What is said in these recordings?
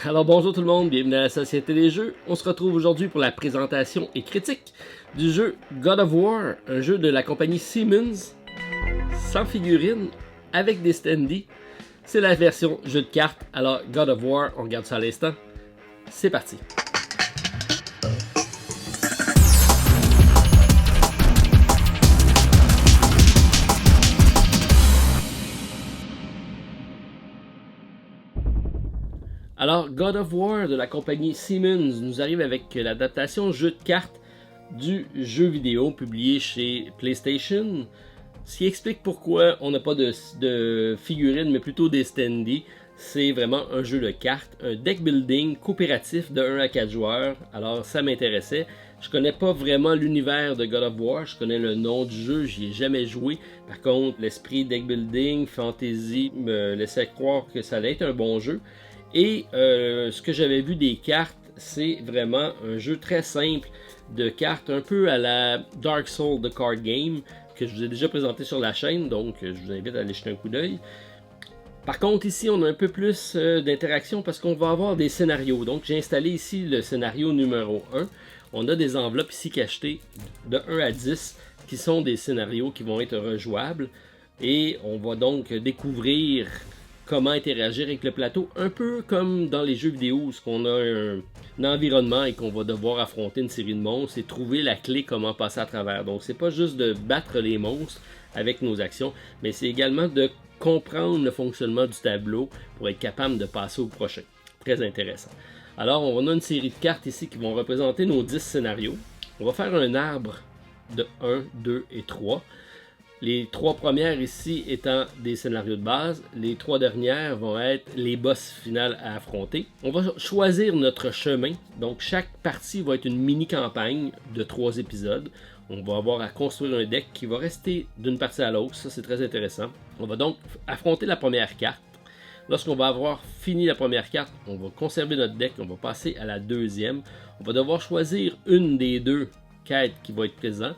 Alors bonjour tout le monde, bienvenue à la Société des Jeux. On se retrouve aujourd'hui pour la présentation et critique du jeu God of War, un jeu de la compagnie Siemens, sans figurines, avec des standees. C'est la version jeu de cartes, alors God of War, on regarde ça à l'instant. C'est parti. Alors, God of War de la compagnie Siemens nous arrive avec l'adaptation jeu de cartes du jeu vidéo publié chez PlayStation, ce qui explique pourquoi on n'a pas de figurines mais plutôt des standees. C'est vraiment un jeu de cartes, un deck building coopératif de 1 à 4 joueurs, alors ça m'intéressait. Je connais pas vraiment l'univers de God of War, je connais le nom du jeu, j'y ai jamais joué. Par contre, l'esprit deck building, fantasy me laissait croire que ça allait être un bon jeu. Et ce que j'avais vu des cartes, c'est vraiment un jeu très simple de cartes, un peu à la Dark Souls de Card Game, que je vous ai déjà présenté sur la chaîne, donc je vous invite à aller jeter un coup d'œil. Par contre, ici, on a un peu plus d'interaction parce qu'on va avoir des scénarios. Donc, j'ai installé ici le scénario numéro 1. On a des enveloppes ici cachetées de 1 à 10 qui sont des scénarios qui vont être rejouables. Et on va donc découvrir comment interagir avec le plateau, un peu comme dans les jeux vidéo où on a un environnement et qu'on va devoir affronter une série de monstres et trouver la clé comment passer à travers. Donc c'est pas juste de battre les monstres avec nos actions, mais c'est également de comprendre le fonctionnement du tableau pour être capable de passer au prochain. Très intéressant. Alors on a une série de cartes ici qui vont représenter nos 10 scénarios. On va faire un arbre de 1, 2 et 3. Les 3 premières ici étant des scénarios de base, les 3 dernières vont être les boss finales à affronter. On va choisir notre chemin, donc chaque partie va être une mini-campagne de 3 épisodes. On va avoir à construire un deck qui va rester d'une partie à l'autre, ça c'est très intéressant. On va donc affronter la première carte. Lorsqu'on va avoir fini la première carte, on va conserver notre deck, on va passer à la deuxième. On va devoir choisir une des 2 quêtes qui va être présente.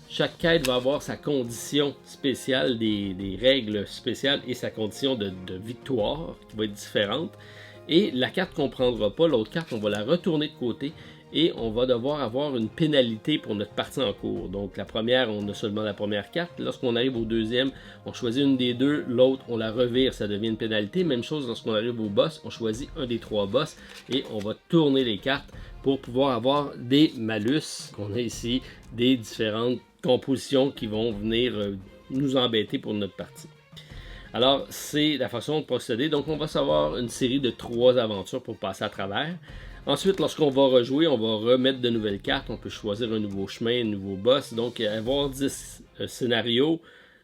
Chaque quête va avoir sa condition spéciale, des règles spéciales et sa condition de victoire qui va être différente. Et la carte qu'on ne prendra pas, l'autre carte, on va la retourner de côté et on va devoir avoir une pénalité pour notre partie en cours. Donc la première, on a seulement la première carte. Lorsqu'on arrive au deuxième, on choisit une des 2, l'autre, on la revire, ça devient une pénalité. Même chose lorsqu'on arrive au boss, on choisit un des 3 boss et on va tourner les cartes pour pouvoir avoir des malus qu'on a ici, des différentes compositions qui vont venir nous embêter pour notre partie. Alors, c'est la façon de procéder. Donc, on va savoir une série de 3 aventures pour passer à travers. Ensuite, lorsqu'on va rejouer, on va remettre de nouvelles cartes. On peut choisir un nouveau chemin, un nouveau boss. Donc, avoir 10 scénarios,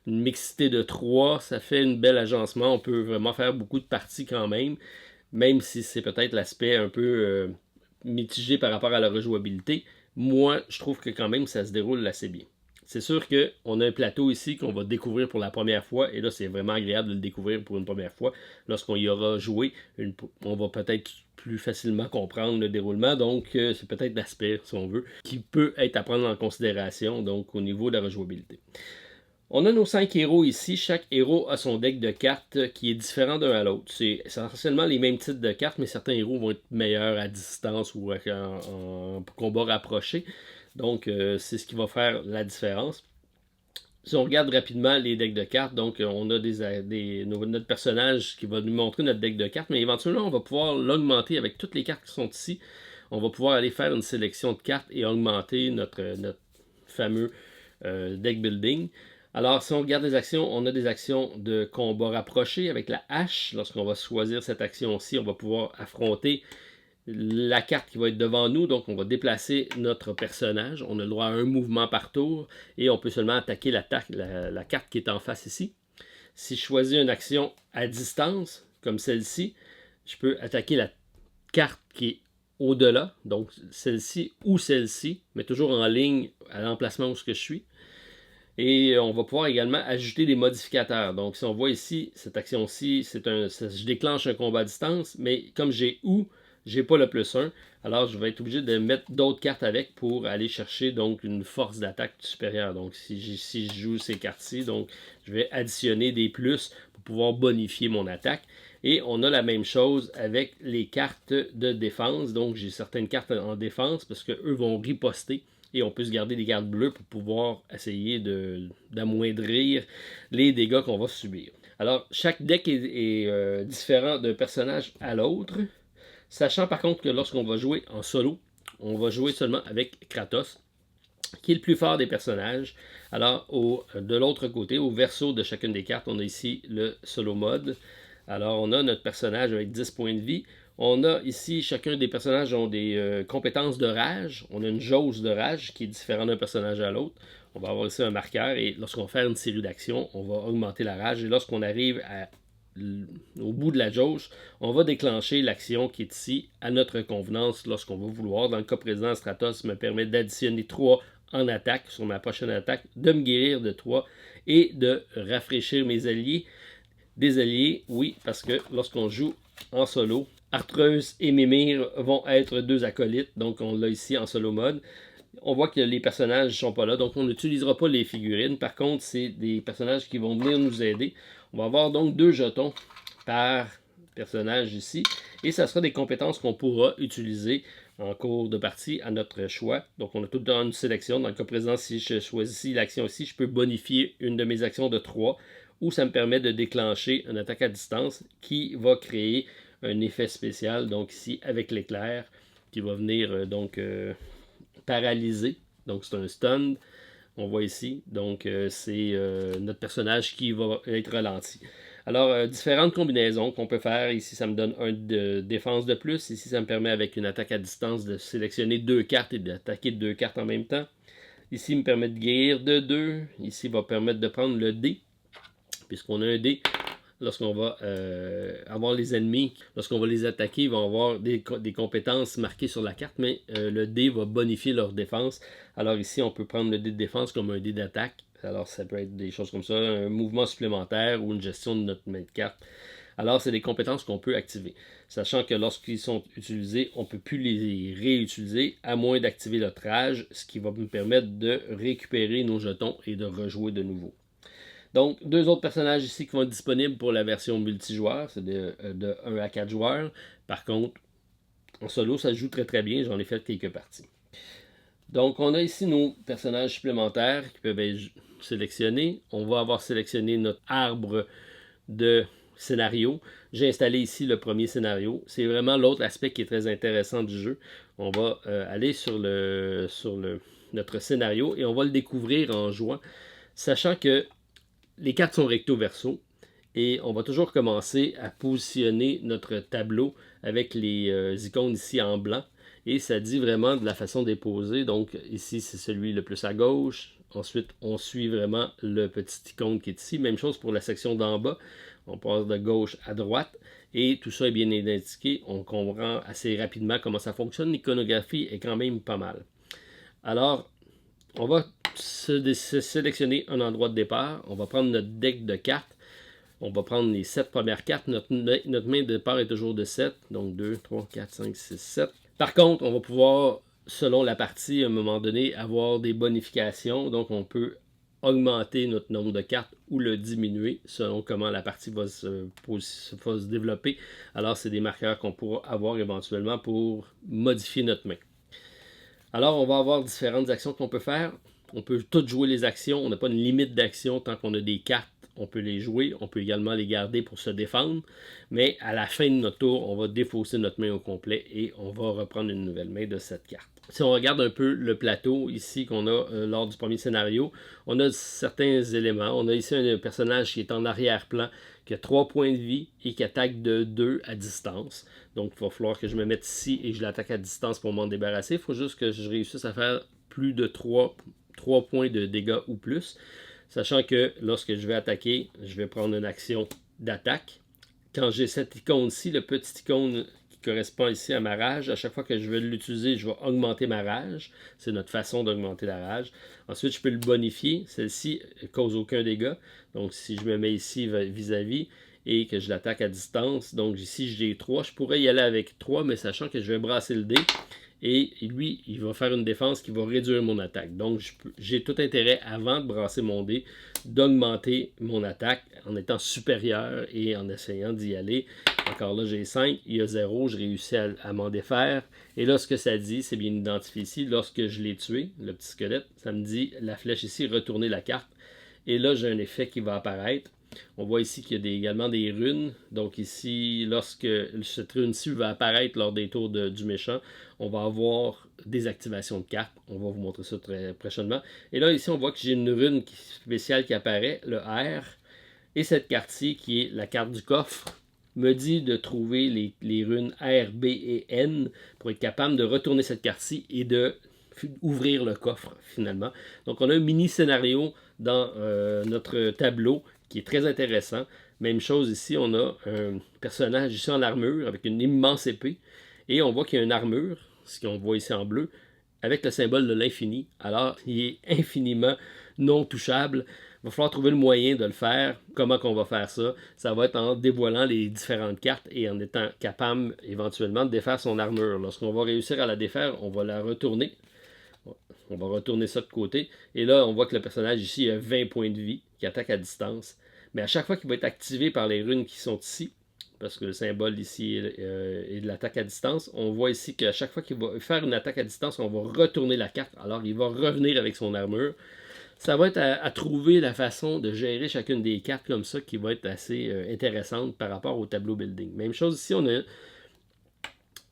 une mixité de 3, ça fait un bel agencement. On peut vraiment faire beaucoup de parties quand même si c'est peut-être l'aspect un peu mitigé par rapport à la rejouabilité. Moi, je trouve que quand même, ça se déroule assez bien. C'est sûr qu'on a un plateau ici qu'on va découvrir pour la première fois, et là c'est vraiment agréable de le découvrir pour une première fois. Lorsqu'on y aura joué, on va peut-être plus facilement comprendre le déroulement, donc c'est peut-être l'aspect, si on veut, qui peut être à prendre en considération donc au niveau de la rejouabilité. On a nos 5 héros ici. Chaque héros a son deck de cartes qui est différent d'un à l'autre. C'est essentiellement les mêmes types de cartes, mais certains héros vont être meilleurs à distance ou en combat rapproché. Donc, c'est ce qui va faire la différence. Si on regarde rapidement les decks de cartes, donc on a notre personnage qui va nous montrer notre deck de cartes, mais éventuellement, on va pouvoir l'augmenter avec toutes les cartes qui sont ici. On va pouvoir aller faire une sélection de cartes et augmenter notre fameux deck building. Alors, si on regarde les actions, on a des actions de combat rapproché avec la hache. Lorsqu'on va choisir cette action-ci, on va pouvoir affronter la carte qui va être devant nous. Donc, on va déplacer notre personnage. On a le droit à un mouvement par tour et on peut seulement attaquer la carte qui est en face ici. Si je choisis une action à distance, comme celle-ci, je peux attaquer la carte qui est au-delà, donc celle-ci ou celle-ci, mais toujours en ligne à l'emplacement où je suis. Et on va pouvoir également ajouter des modificateurs. Donc, si on voit ici, cette action-ci, je déclenche un combat à distance, mais comme j'ai pas le +1, alors je vais être obligé de mettre d'autres cartes avec pour aller chercher donc une force d'attaque supérieure. Donc, si je joue ces cartes-ci, donc je vais additionner des plus pour pouvoir bonifier mon attaque. Et on a la même chose avec les cartes de défense. Donc j'ai certaines cartes en défense parce qu'eux vont riposter. Et on peut se garder des cartes bleues pour pouvoir essayer d'amoindrir les dégâts qu'on va subir. Alors, chaque deck est différent d'un personnage à l'autre. Sachant par contre que lorsqu'on va jouer en solo, on va jouer seulement avec Kratos, qui est le plus fort des personnages. Alors, de l'autre côté, au verso de chacune des cartes, on a ici le solo mode. Alors, on a notre personnage avec 10 points de vie. On a ici, chacun des personnages ont des compétences de rage. On a une jauge de rage qui est différente d'un personnage à l'autre. On va avoir ici un marqueur et lorsqu'on fait une série d'actions, on va augmenter la rage. Et lorsqu'on arrive au bout de la jauge, on va déclencher l'action qui est ici à notre convenance lorsqu'on va vouloir. Dans le cas présent, Stratos me permet d'additionner 3 en attaque sur ma prochaine attaque, de me guérir de 3 et de rafraîchir mes alliés. Des alliés, oui, parce que lorsqu'on joue en solo, Artreuse et Mimir vont être 2 acolytes, donc on l'a ici en solo mode. On voit que les personnages ne sont pas là, donc on n'utilisera pas les figurines. Par contre, c'est des personnages qui vont venir nous aider. On va avoir donc 2 jetons par personnage ici, et ça sera des compétences qu'on pourra utiliser en cours de partie à notre choix. Donc on a tout le temps une sélection. Dans le cas présent, si je choisis l'action ici, je peux bonifier une de mes actions de 3, ou ça me permet de déclencher une attaque à distance qui va créer un effet spécial, donc ici avec l'éclair, qui va venir paralyser. Donc c'est un stun, on voit ici. Donc c'est notre personnage qui va être ralenti. Alors, différentes combinaisons qu'on peut faire. Ici, ça me donne un de défense de plus. Ici, ça me permet avec une attaque à distance de sélectionner 2 cartes et d'attaquer 2 cartes en même temps. Ici, il me permet de guérir de 2. Ici, il va permettre de prendre le dé, puisqu'on a un dé. Lorsqu'on va avoir les ennemis, lorsqu'on va les attaquer, ils vont avoir des compétences marquées sur la carte, mais le dé va bonifier leur défense. Alors ici, on peut prendre le dé de défense comme un dé d'attaque. Alors ça peut être des choses comme ça, un mouvement supplémentaire ou une gestion de notre main de carte. Alors c'est des compétences qu'on peut activer. Sachant que lorsqu'ils sont utilisés, on ne peut plus les réutiliser à moins d'activer notre rage, ce qui va nous permettre de récupérer nos jetons et de rejouer de nouveau. Donc, 2 autres personnages ici qui vont être disponibles pour la version multijoueur, c'est de 1 à 4 joueurs. Par contre, en solo, ça se joue très très bien, j'en ai fait quelques parties. Donc, on a ici nos personnages supplémentaires qui peuvent être sélectionnés. On va avoir sélectionné notre arbre de scénario. J'ai installé ici le premier scénario. C'est vraiment l'autre aspect qui est très intéressant du jeu. On va aller sur notre scénario et on va le découvrir en jouant, sachant que les cartes sont recto verso et on va toujours commencer à positionner notre tableau avec les icônes ici en blanc et ça dit vraiment de la façon de les poser. Donc ici c'est celui le plus à gauche, ensuite on suit vraiment le petit icône qui est ici, même chose pour la section d'en bas, on passe de gauche à droite et tout ça est bien indiqué, on comprend assez rapidement comment ça fonctionne. L'iconographie est quand même pas mal. Alors on va se sélectionner un endroit de départ. On va prendre notre deck de cartes. On va prendre les 7 premières cartes. Notre main de départ est toujours de 7. Donc 2, 3, 4, 5, 6, 7. Par contre, on va pouvoir, selon la partie, à un moment donné, avoir des bonifications. Donc on peut augmenter notre nombre de cartes ou le diminuer selon comment la partie va se développer. Alors c'est des marqueurs qu'on pourra avoir éventuellement pour modifier notre main. Alors, on va avoir différentes actions qu'on peut faire. On peut toutes jouer les actions. On n'a pas une limite d'action tant qu'on a des cartes. On peut les jouer. On peut également les garder pour se défendre. Mais à la fin de notre tour, on va défausser notre main au complet et on va reprendre une nouvelle main de cette carte. Si on regarde un peu le plateau ici qu'on a lors du premier scénario, on a certains éléments. On a ici un personnage qui est en arrière-plan, qui a 3 points de vie et qui attaque de 2 à distance. Donc il va falloir que je me mette ici et que je l'attaque à distance pour m'en débarrasser. Il faut juste que je réussisse à faire plus de 3 points de dégâts ou plus. Sachant que lorsque je vais attaquer, je vais prendre une action d'attaque. Quand j'ai cette icône-ci, le petit icône qui correspond ici à ma rage, à chaque fois que je vais l'utiliser, je vais augmenter ma rage. C'est notre façon d'augmenter la rage. Ensuite, je peux le bonifier. Celle-ci ne cause aucun dégât. Donc, si je me mets ici vis-à-vis et que je l'attaque à distance, donc ici j'ai 3, je pourrais y aller avec 3, mais sachant que je vais brasser le dé Et lui, il va faire une défense qui va réduire mon attaque. Donc, j'ai tout intérêt, avant de brasser mon dé, d'augmenter mon attaque en étant supérieur et en essayant d'y aller. Encore là, j'ai 5, il y a 0, je réussis à m'en défaire. Et là, ce que ça dit, c'est bien identifié ici. Lorsque je l'ai tué, le petit squelette, ça me dit la flèche ici, retourner la carte. Et là, j'ai un effet qui va apparaître. On voit ici qu'il y a également des runes. Donc ici, lorsque cette rune-ci va apparaître lors des tours du méchant, on va avoir des activations de cartes. On va vous montrer ça très prochainement. Et là, ici, on voit que j'ai une rune spéciale qui apparaît, le R. Et cette carte-ci, qui est la carte du coffre, me dit de trouver les runes R, B et N pour être capable de retourner cette carte-ci et de ouvrir le coffre finalement. Donc on a un mini scénario dans notre tableau qui est très intéressant. Même chose ici, on a un personnage ici en armure avec une immense épée et on voit qu'il y a une armure, ce qu'on voit ici en bleu, avec le symbole de l'infini. Alors, il est infiniment non touchable. Il va falloir trouver le moyen de le faire. Comment qu'on va faire ça? Ça va être en dévoilant les différentes cartes et en étant capable éventuellement de défaire son armure. Lorsqu'on va réussir à la défaire, on va la retourner. On va retourner ça de côté. Et là, on voit que le personnage ici a 20 points de vie, qui attaque à distance. Mais à chaque fois qu'il va être activé par les runes qui sont ici, parce que le symbole ici est de l'attaque à distance, on voit ici qu'à chaque fois qu'il va faire une attaque à distance, on va retourner la carte. Alors, il va revenir avec son armure. Ça va être à trouver la façon de gérer chacune des cartes comme ça qui va être assez intéressante par rapport au tableau building. Même chose ici, on a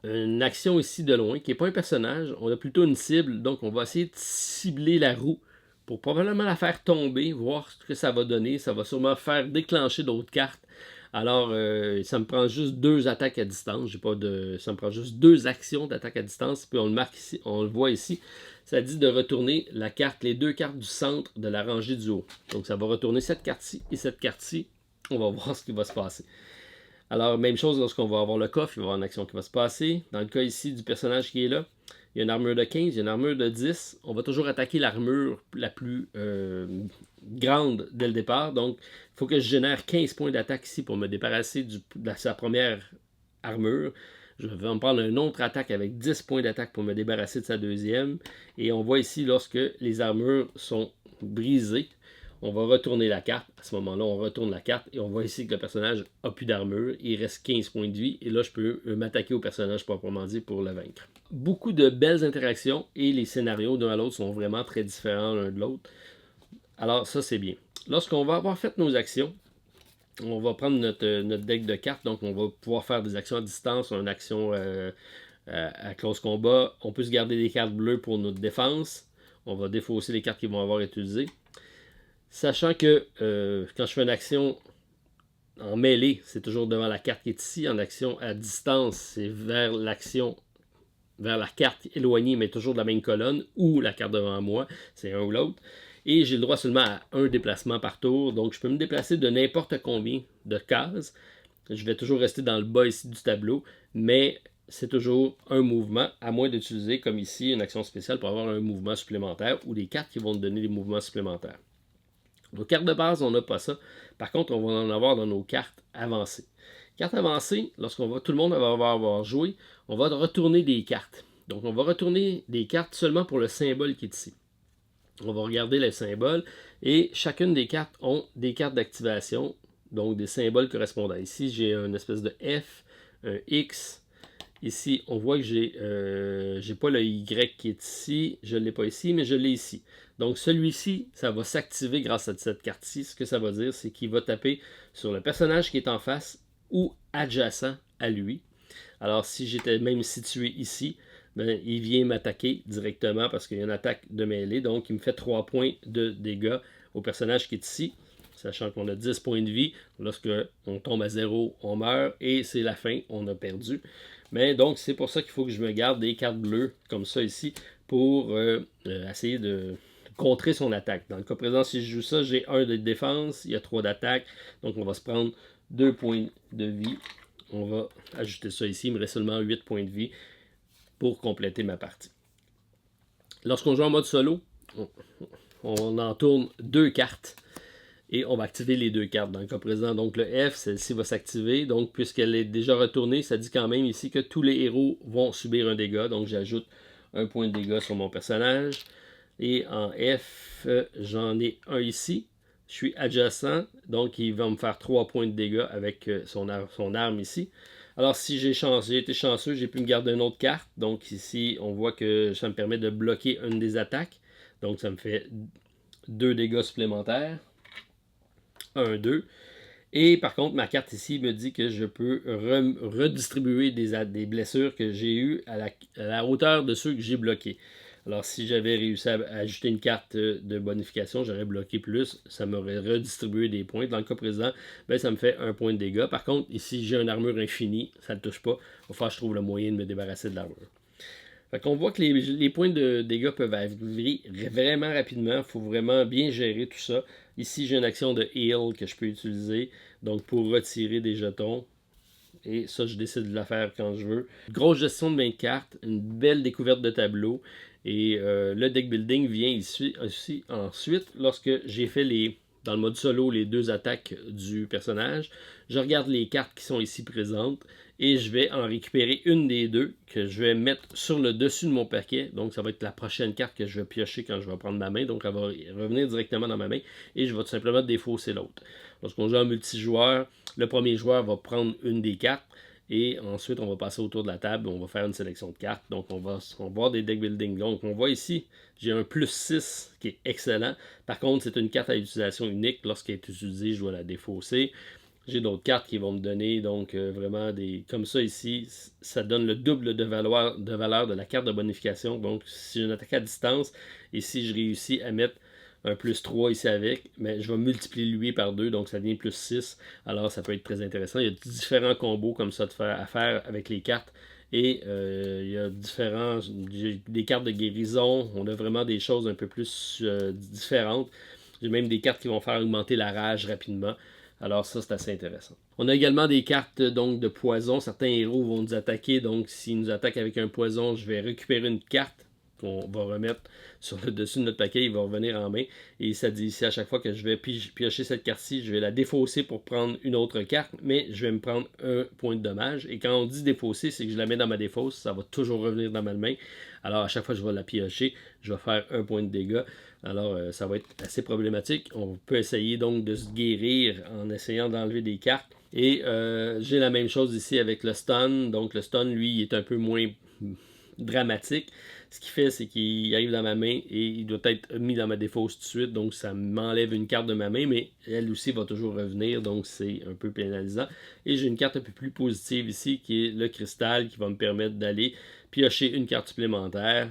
une action ici de loin qui n'est pas un personnage, on a plutôt une cible, donc on va essayer de cibler la roue pour probablement la faire tomber, voir ce que ça va donner. Ça va sûrement faire déclencher d'autres cartes. Alors, ça me prend juste 2 attaques à distance. Ça me prend juste 2 actions d'attaque à distance. Puis on le marque ici, on le voit ici. Ça dit de retourner les 2 cartes du centre de la rangée du haut. Donc ça va retourner cette carte-ci et cette carte-ci. On va voir ce qui va se passer. Alors, même chose lorsqu'on va avoir le coffre, il va y avoir une action qui va se passer. Dans le cas ici du personnage qui est là, il y a une armure de 15, il y a une armure de 10. On va toujours attaquer l'armure la plus grande dès le départ. Donc, il faut que je génère 15 points d'attaque ici pour me débarrasser de sa première armure. Je vais en prendre une autre attaque avec 10 points d'attaque pour me débarrasser de sa deuxième. Et on voit ici, lorsque les armures sont brisées, on va retourner la carte. À ce moment-là, on retourne la carte et on voit ici que le personnage n'a plus d'armure. Il reste 15 points de vie et là, je peux m'attaquer au personnage proprement dit pour le vaincre. Beaucoup de belles interactions et les scénarios d'un à l'autre sont vraiment très différents l'un de l'autre. Alors, ça, c'est bien. Lorsqu'on va avoir fait nos actions, on va prendre notre deck de cartes. Donc, on va pouvoir faire des actions à distance, une action à close combat. On peut se garder des cartes bleues pour notre défense. On va défausser les cartes qui vont avoir été utilisées. Sachant que quand je fais une action en mêlée, c'est toujours devant la carte qui est ici. En action à distance, c'est vers la carte éloignée, mais toujours de la même colonne, ou la carte devant moi, c'est un ou l'autre. Et j'ai le droit seulement à un déplacement par tour, donc je peux me déplacer de n'importe combien de cases. Je vais toujours rester dans le bas ici du tableau, mais c'est toujours un mouvement, à moins d'utiliser, comme ici, une action spéciale pour avoir un mouvement supplémentaire, ou des cartes qui vont nous donner des mouvements supplémentaires. Nos cartes de base, on n'a pas ça. Par contre, on va en avoir dans nos cartes avancées. Cartes avancées, tout le monde va avoir joué, on va retourner des cartes. Donc, on va retourner des cartes seulement pour le symbole qui est ici. On va regarder les symboles et chacune des cartes ont des cartes d'activation, donc des symboles correspondants. Ici, j'ai une espèce de F, un X. Ici, on voit que j'ai pas le Y qui est ici, je ne l'ai pas ici, mais je l'ai ici. Donc celui-ci, ça va s'activer grâce à cette carte-ci. Ce que ça va dire, c'est qu'il va taper sur le personnage qui est en face ou adjacent à lui. Alors si j'étais même situé ici, ben, il vient m'attaquer directement parce qu'il y a une attaque de mêlée. Donc il me fait 3 points de dégâts au personnage qui est ici. Sachant qu'on a 10 points de vie. Lorsqu'on tombe à 0, on meurt et c'est la fin, on a perdu. Mais donc, c'est pour ça qu'il faut que je me garde des cartes bleues, comme ça ici, pour essayer de contrer son attaque. Dans le cas présent, si je joue ça, j'ai 1 de défense, il y a 3 d'attaque. Donc, on va se prendre 2 points de vie. On va ajouter ça ici. Il me reste seulement 8 points de vie pour compléter ma partie. Lorsqu'on joue en mode solo, on en tourne 2 cartes. Et on va activer les deux cartes. Dans le cas présent, donc le F, celle-ci va s'activer. Donc, puisqu'elle est déjà retournée, ça dit quand même ici que tous les héros vont subir un dégât. Donc, j'ajoute un point de dégâts sur mon personnage. Et en F, j'en ai un ici. Je suis adjacent, donc il va me faire 3 points de dégâts avec son arme ici. Alors, si j'ai été chanceux, j'ai pu me garder une autre carte. Donc, ici, on voit que ça me permet de bloquer une des attaques. Donc, ça me fait 2 dégâts supplémentaires. 1, 2. Et par contre, ma carte ici me dit que je peux redistribuer des blessures que j'ai eues à la hauteur de ceux que j'ai bloqués. Alors, si j'avais réussi à ajouter une carte de bonification, j'aurais bloqué plus, ça m'aurait redistribué des points. Dans le cas présent, ben, ça me fait 1 point de dégâts. Par contre, ici, j'ai une armure infinie, ça ne touche pas. Il va falloir que je trouve le moyen de me débarrasser de l'armure. Fait qu'on voit que les points de dégâts peuvent arriver vraiment rapidement. Il faut vraiment bien gérer tout ça. Ici, j'ai une action de heal que je peux utiliser. Donc, pour retirer des jetons. Et ça, je décide de la faire quand je veux. Grosse gestion de main de cartes. Une belle découverte de tableau. Et le deck building vient ici ensuite lorsque j'ai fait dans le mode solo les 2 attaques du personnage. Je regarde les cartes qui sont ici présentes et je vais en récupérer une des 2 que je vais mettre sur le dessus de mon paquet. Donc ça va être la prochaine carte que je vais piocher quand je vais prendre ma main. Donc elle va revenir directement dans ma main et je vais tout simplement défausser l'autre. Lorsqu'on joue en multijoueur, le premier joueur va prendre une des cartes. Et ensuite, on va passer autour de la table, on va faire une sélection de cartes. Donc, on va voir des deck building. Donc, on voit ici, j'ai un plus 6 qui est excellent. Par contre, c'est une carte à utilisation unique. Lorsqu'elle est utilisée, je dois la défausser. J'ai d'autres cartes qui vont me donner, donc vraiment comme ça ici, ça donne le double de valeur de la carte de bonification. Donc, si j'ai une attaque à distance, et si je réussis à mettre un plus 3 ici avec, mais je vais multiplier lui par 2, donc ça devient plus 6. Alors ça peut être très intéressant. Il y a différents combos comme ça à faire avec les cartes. Et il y a des cartes de guérison. On a vraiment des choses un peu plus différentes. J'ai même des cartes qui vont faire augmenter la rage rapidement. Alors ça, c'est assez intéressant. On a également des cartes donc de poison. Certains héros vont nous attaquer. Donc s'ils nous attaquent avec un poison, je vais récupérer une carte qu'on va remettre sur le dessus de notre paquet, il va revenir en main. Et ça dit ici à chaque fois que je vais piocher cette carte-ci, je vais la défausser pour prendre une autre carte, mais je vais me prendre un point de dommage. Et quand on dit défausser, c'est que je la mets dans ma défausse, ça va toujours revenir dans ma main. Alors à chaque fois que je vais la piocher, je vais faire un point de dégâts. Alors ça va être assez problématique. On peut essayer donc de se guérir en essayant d'enlever des cartes. Et j'ai la même chose ici avec le stun. Donc le stun, lui, il est un peu moins dramatique. Ce qu'il fait, c'est qu'il arrive dans ma main et il doit être mis dans ma défausse tout de suite. Donc, ça m'enlève une carte de ma main, mais elle aussi va toujours revenir. Donc, c'est un peu pénalisant. Et j'ai une carte un peu plus positive ici qui est le cristal qui va me permettre d'aller piocher une carte supplémentaire.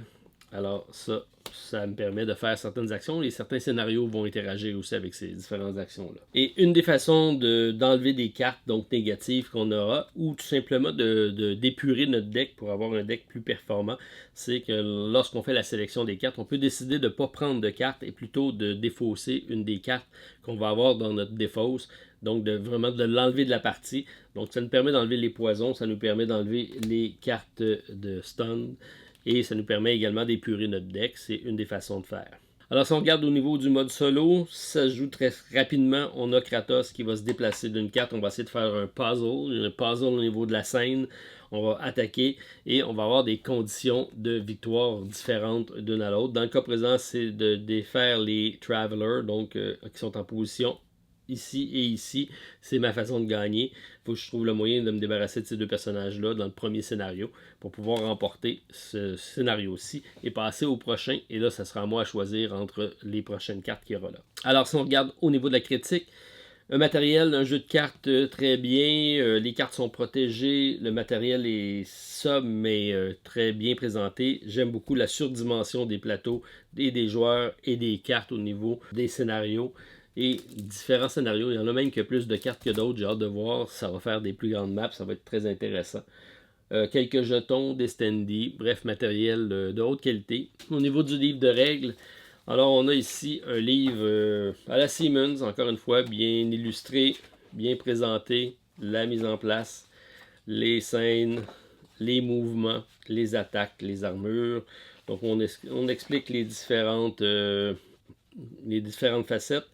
Alors, ça me permet de faire certaines actions et certains scénarios vont interagir aussi avec ces différentes actions-là. Et une des façons d'enlever des cartes donc négatives qu'on aura ou tout simplement d'épurer notre deck pour avoir un deck plus performant, c'est que lorsqu'on fait la sélection des cartes, on peut décider de ne pas prendre de cartes et plutôt de défausser une des cartes qu'on va avoir dans notre défausse. Donc, vraiment de l'enlever de la partie. Donc, ça nous permet d'enlever les poisons, ça nous permet d'enlever les cartes de stun. Et ça nous permet également d'épurer notre deck. C'est une des façons de faire. Alors si on regarde au niveau du mode solo, ça se joue très rapidement. On a Kratos qui va se déplacer d'une carte. On va essayer de faire un puzzle au niveau de la scène. On va attaquer et on va avoir des conditions de victoire différentes d'une à l'autre. Dans le cas présent, c'est de défaire les Travelers, donc qui sont en position ici et ici. C'est ma façon de gagner. Il faut que je trouve le moyen de me débarrasser de ces deux personnages-là dans le premier scénario pour pouvoir remporter ce scénario-ci et passer au prochain. Et là, ça sera à moi à choisir entre les prochaines cartes qu'il y aura là. Alors, si on regarde au niveau de la critique, un matériel, un jeu de cartes très bien, les cartes sont protégées, le matériel est sobre mais très bien présenté. J'aime beaucoup la surdimension des plateaux et des joueurs et des cartes au niveau des scénarios. Et différents scénarios, il y en a même qui a plus de cartes que d'autres, j'ai hâte de voir, ça va faire des plus grandes maps, ça va être très intéressant. Quelques jetons, des standees, bref, matériel de haute qualité. Au niveau du livre de règles, alors on a ici un livre à la Siemens, encore une fois, bien illustré, bien présenté, la mise en place, les scènes, les mouvements, les attaques, les armures. Donc on explique les différentes facettes.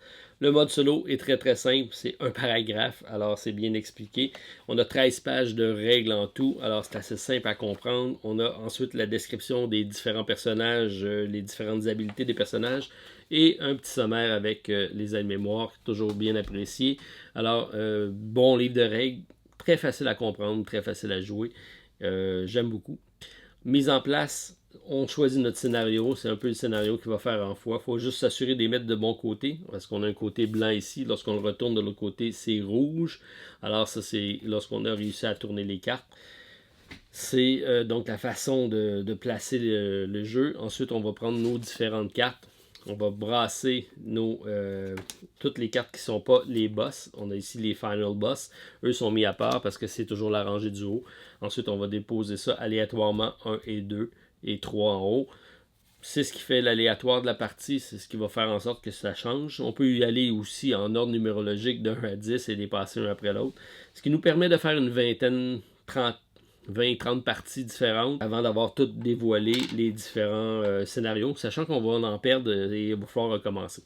Le mode solo est très très simple, c'est un paragraphe, alors c'est bien expliqué. On a 13 pages de règles en tout, alors c'est assez simple à comprendre. On a ensuite la description des différents personnages, les différentes habiletés des personnages, et un petit sommaire avec les aides-mémoires, toujours bien apprécié. Alors, bon livre de règles, très facile à comprendre, très facile à jouer. J'aime beaucoup. Mise en place, on choisit notre scénario. C'est un peu le scénario qui va faire en foi. Il faut juste s'assurer de les mettre de bon côté, parce qu'on a un côté blanc ici. Lorsqu'on le retourne de l'autre côté, c'est rouge. Alors ça, c'est lorsqu'on a réussi à tourner les cartes. C'est donc la façon de placer le jeu. Ensuite, on va prendre nos différentes cartes. On va brasser toutes les cartes qui ne sont pas les boss. On a ici les final boss. Eux sont mis à part parce que c'est toujours la rangée du haut. Ensuite, on va déposer ça aléatoirement 1 et 2 et 3 en haut. C'est ce qui fait l'aléatoire de la partie. C'est ce qui va faire en sorte que ça change. On peut y aller aussi en ordre numérologique de 1 à 10 et les passer un après l'autre. Ce qui nous permet de faire une vingtaine, 20-30 parties différentes avant d'avoir tout dévoilé les différents scénarios, sachant qu'on va en perdre et il va falloir recommencer.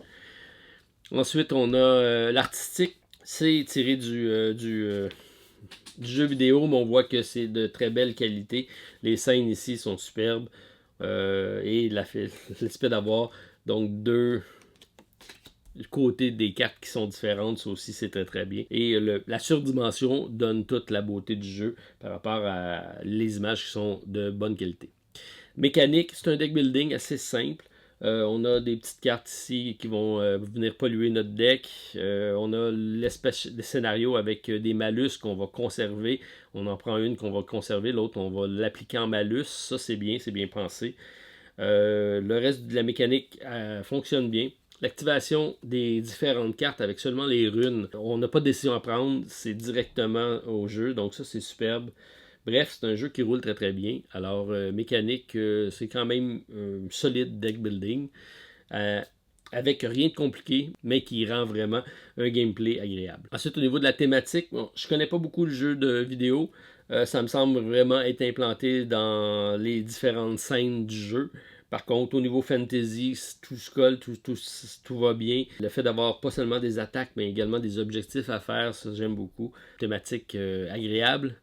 Ensuite, on a l'artistique. C'est tiré du jeu vidéo, mais on voit que c'est de très belle qualité. Les scènes ici sont superbes. Et l'aspect d'avoir donc deux côté des cartes qui sont différentes, ça aussi c'est très très bien. Et la surdimension donne toute la beauté du jeu par rapport à les images qui sont de bonne qualité. Mécanique, c'est un deck building assez simple. On a des petites cartes ici qui vont venir polluer notre deck. On a l'espèce de scénario avec des malus qu'on va conserver. On en prend une qu'on va conserver, l'autre on va l'appliquer en malus. Ça c'est bien pensé. Le reste de la mécanique fonctionne bien. L'activation des différentes cartes avec seulement les runes, on n'a pas de décision à prendre, c'est directement au jeu, donc ça c'est superbe. Bref, c'est un jeu qui roule très très bien. Alors, mécanique, c'est quand même un solide deck building, avec rien de compliqué, mais qui rend vraiment un gameplay agréable. Ensuite, au niveau de la thématique, bon, je connais pas beaucoup le jeu de vidéo, ça me semble vraiment être implanté dans les différentes scènes du jeu. Par contre, au niveau fantasy, tout se colle, tout va bien. Le fait d'avoir pas seulement des attaques, mais également des objectifs à faire, ça j'aime beaucoup. Thématique agréable.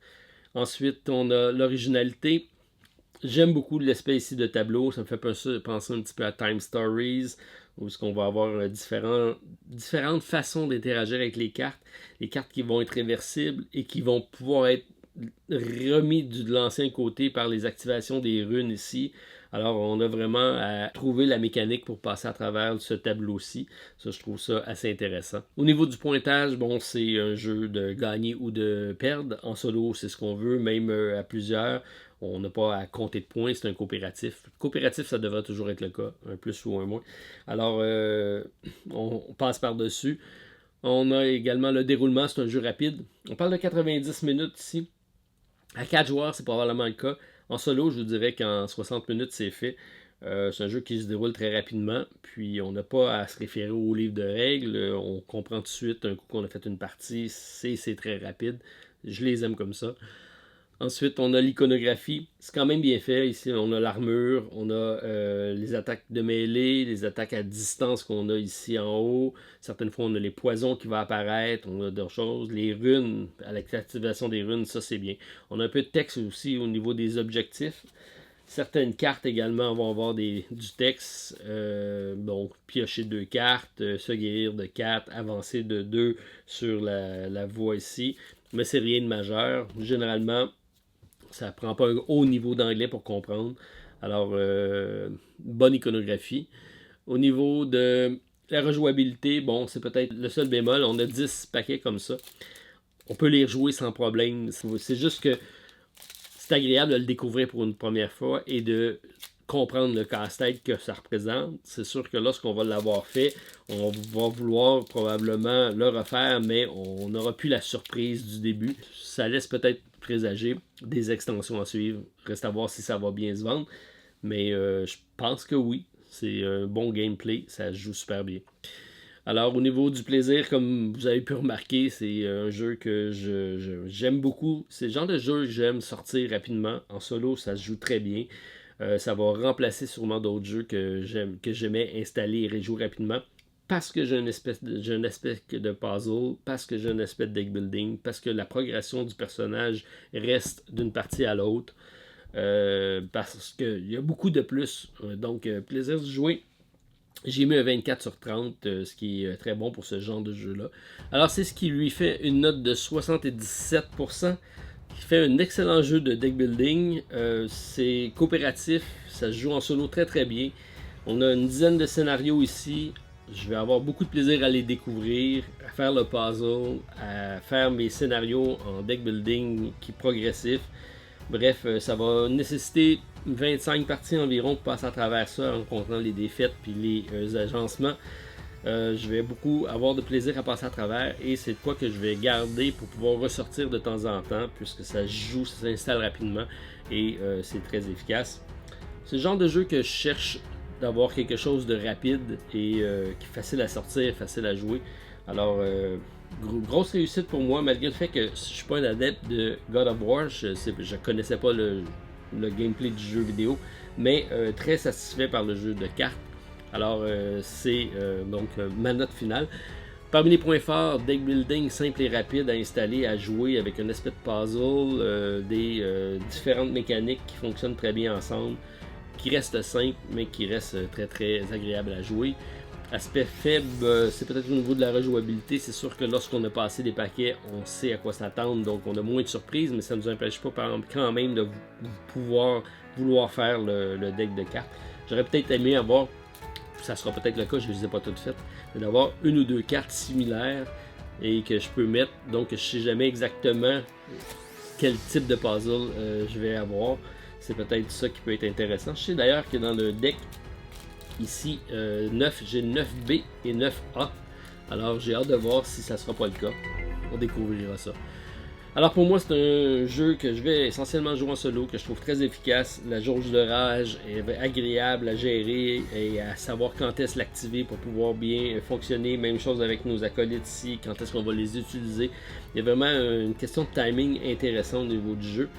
Ensuite, on a l'originalité. J'aime beaucoup l'aspect ici de tableau. Ça me fait penser un petit peu à Time Stories, où on va avoir différentes façons d'interagir avec les cartes. Les cartes qui vont être réversibles et qui vont pouvoir être remis de l'ancien côté par les activations des runes ici. Alors, on a vraiment à trouver la mécanique pour passer à travers ce tableau-ci. Ça, je trouve ça assez intéressant. Au niveau du pointage, bon, c'est un jeu de gagner ou de perdre. En solo, c'est ce qu'on veut, même à plusieurs. On n'a pas à compter de points, c'est un coopératif. Coopératif, ça devrait toujours être le cas, un plus ou un moins. Alors, on passe par-dessus. On a également le déroulement, c'est un jeu rapide. On parle de 90 minutes ici. À 4 joueurs, c'est probablement le cas. En solo, je vous dirais qu'en 60 minutes, c'est fait. C'est un jeu qui se déroule très rapidement. Puis, on n'a pas à se référer au livre de règles. On comprend tout de suite un coup qu'on a fait une partie. C'est très rapide. Je les aime comme ça. Ensuite, on a l'iconographie. C'est quand même bien fait. Ici, on a l'armure, on a les attaques de mêlée, les attaques à distance qu'on a ici en haut. Certaines fois, on a les poisons qui vont apparaître, on a d'autres choses. Les runes, à l'activation des runes, ça c'est bien. On a un peu de texte aussi au niveau des objectifs. Certaines cartes également vont avoir du texte. Donc, piocher 2 cartes, se guérir de 4, avancer de 2 sur la voie ici. Mais c'est rien de majeur. Généralement, ça prend pas un haut niveau d'anglais pour comprendre. Alors, bonne iconographie. Au niveau de la rejouabilité, bon, c'est peut-être le seul bémol. On a 10 paquets comme ça. On peut les rejouer sans problème. C'est juste que c'est agréable de le découvrir pour une première fois et de comprendre le casse-tête que ça représente. C'est sûr que lorsqu'on va l'avoir fait, on va vouloir probablement le refaire, mais on n'aura plus la surprise du début. Ça laisse peut-être présager des extensions à suivre. Reste à voir si ça va bien se vendre, mais je pense que oui. C'est un bon gameplay, ça se joue super bien. Alors, au niveau du plaisir, comme vous avez pu remarquer, c'est un jeu que j'aime beaucoup. C'est le genre de jeu que j'aime sortir rapidement. En solo, ça se joue très bien. Ça va remplacer sûrement d'autres jeux que j'aimais installer et rejouer rapidement. parce que j'ai un aspect de puzzle, parce que j'ai un aspect de deck building, parce que la progression du personnage reste d'une partie à l'autre, parce qu'il y a beaucoup de plus. Donc, plaisir de jouer. J'ai mis un 24 sur 30, ce qui est très bon pour ce genre de jeu-là. Alors, c'est ce qui lui fait une note de 77%, qui fait un excellent jeu de deck building. C'est coopératif, ça se joue en solo très très bien. On a une dizaine de scénarios ici. Je vais avoir beaucoup de plaisir à les découvrir, à faire le puzzle, à faire mes scénarios en deck building qui est progressif. Bref, ça va nécessiter 25 parties environ pour passer à travers ça en comptant les défaites puis les agencements. Je vais beaucoup avoir de plaisir à passer à travers et c'est quoi que je vais garder pour pouvoir ressortir de temps en temps puisque ça joue, ça s'installe rapidement et c'est très efficace. C'est le genre de jeu que je cherche d'avoir quelque chose de rapide et qui est facile à sortir, facile à jouer. Alors, grosse réussite pour moi, malgré le fait que je ne suis pas un adepte de God of War, je ne connaissais pas le gameplay du jeu vidéo, mais très satisfait par le jeu de cartes. Alors, c'est donc ma note finale. Parmi les points forts, deck building simple et rapide à installer, à jouer avec un aspect de puzzle, des différentes mécaniques qui fonctionnent très bien ensemble, qui restent simples, mais qui restent très très agréables à jouer. Aspect faible, c'est peut-être au niveau de la rejouabilité. C'est sûr que lorsqu'on a passé des paquets, on sait à quoi s'attendre, donc on a moins de surprises, mais ça ne nous empêche pas par exemple, quand même de vouloir faire le deck de cartes. J'aurais peut-être aimé avoir, ça sera peut-être le cas, je ne les ai pas toutes faites, mais d'avoir une ou deux cartes similaires et que je peux mettre, donc je ne sais jamais exactement quel type de puzzle je vais avoir. C'est peut-être ça qui peut être intéressant. Je sais d'ailleurs que dans le deck, ici, j'ai 9B et 9A. Alors j'ai hâte de voir si ça ne sera pas le cas. On découvrira ça. Alors pour moi, c'est un jeu que je vais essentiellement jouer en solo, que je trouve très efficace. La jauge de rage est agréable à gérer et à savoir quand est-ce l'activer pour pouvoir bien fonctionner. Même chose avec nos acolytes ici, quand est-ce qu'on va les utiliser. Il y a vraiment une question de timing intéressante au niveau du jeu.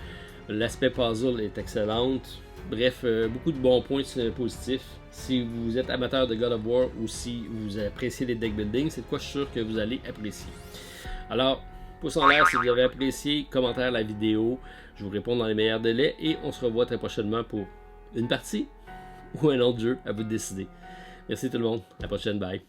L'aspect puzzle est excellent. Bref, beaucoup de bons points positifs. Si vous êtes amateur de God of War ou si vous appréciez les deck building, c'est de quoi je suis sûr que vous allez apprécier. Alors, pouce en l'air si vous avez apprécié, commentaire la vidéo, je vous réponds dans les meilleurs délais et on se revoit très prochainement pour une partie ou un autre jeu, à vous de décider. Merci tout le monde, à la prochaine, bye.